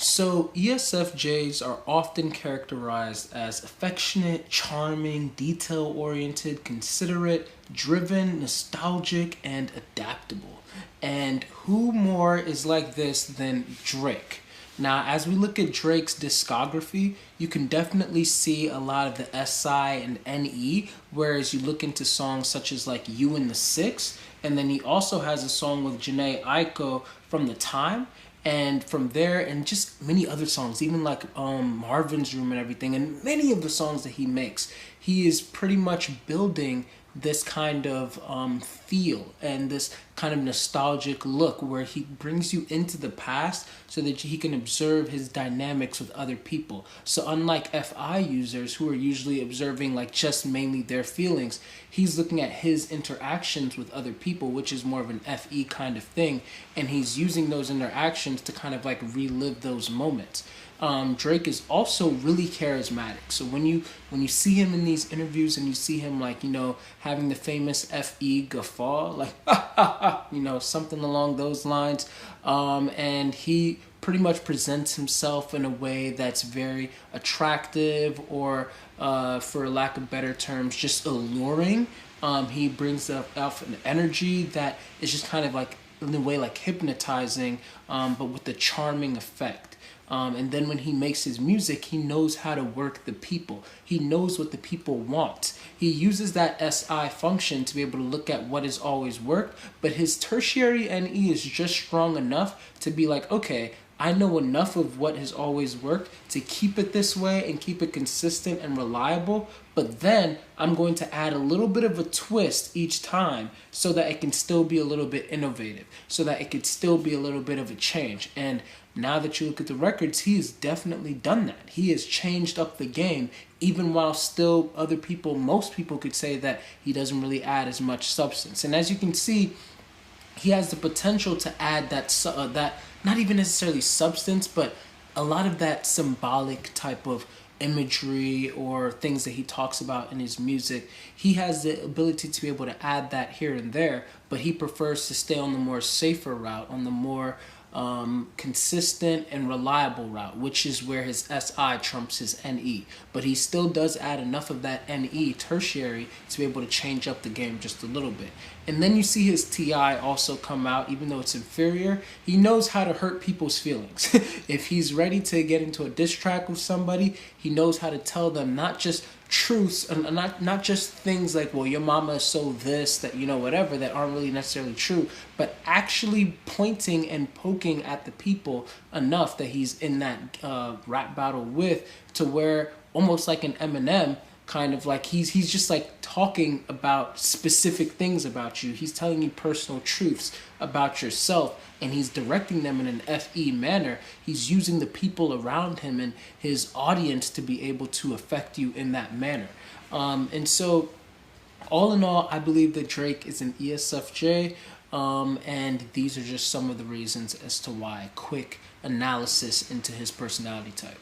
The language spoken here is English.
So, ESFJs are often characterized as affectionate, charming, detail oriented, considerate, driven, nostalgic, and adaptable. And who more is like this than Drake? Now, as we look at Drake's discography, you can definitely see a lot of the SI and NE, whereas you look into songs such as like You and the Six, and then he also has a song with Janae Aiko from The Time, and from there and just many other songs, even like Marvin's Room and everything, and many of the songs that he makes, he is pretty much building this kind of feel and this kind of nostalgic look where he brings you into the past so that he can observe his dynamics with other people. So unlike FI users who are usually observing like just mainly their feelings, he's looking at his interactions with other people, which is more of an FE kind of thing, and he's using those interactions to kind of like relive those moments. Drake is also really charismatic. So when you see him in these interviews and you see him like, having the famous FE guffaw, like something along those lines, and he pretty much presents himself in a way that's very attractive, or for lack of better terms, just alluring. He brings up an energy that is just kind of like in a way like hypnotizing, but with a charming effect. And then when he makes his music, he knows how to work the people. He knows what the people want. He uses that SI function to be able to look at what has always worked, but his tertiary NE is just strong enough to be like, okay, I know enough of what has always worked to keep it this way and keep it consistent and reliable, but then I'm going to add a little bit of a twist each time so that it can still be a little bit innovative, so that it could still be a little bit of a change. And now that you look at the records, he has definitely done that. He has changed up the game, even while still most people could say that he doesn't really add as much substance. And as you can see, he has the potential to add that not even necessarily substance, but a lot of that symbolic type of imagery or things that he talks about in his music. He has the ability to be able to add that here and there, but he prefers to stay on the more safer route, on the more consistent and reliable route, which is where his SI trumps his NE. But he still does add enough of that NE tertiary to be able to change up the game just a little bit. And then you see his TI also come out, even though it's inferior. He knows how to hurt people's feelings. If he's ready to get into a diss track with somebody, he knows how to tell them not just truths, and not just things like, well, your mama is so this, that, whatever, that aren't really necessarily true, but actually pointing and poking at the people enough that he's in that rap battle with, to where almost like an Eminem, kind of like he's just like talking about specific things about you. He's telling you personal truths about yourself, and he's directing them in an FE manner. He's using the people around him and his audience to be able to affect you in that manner. And so all in all, I believe that Drake is an ESFJ, and these are just some of the reasons as to why. Quick analysis into his personality type.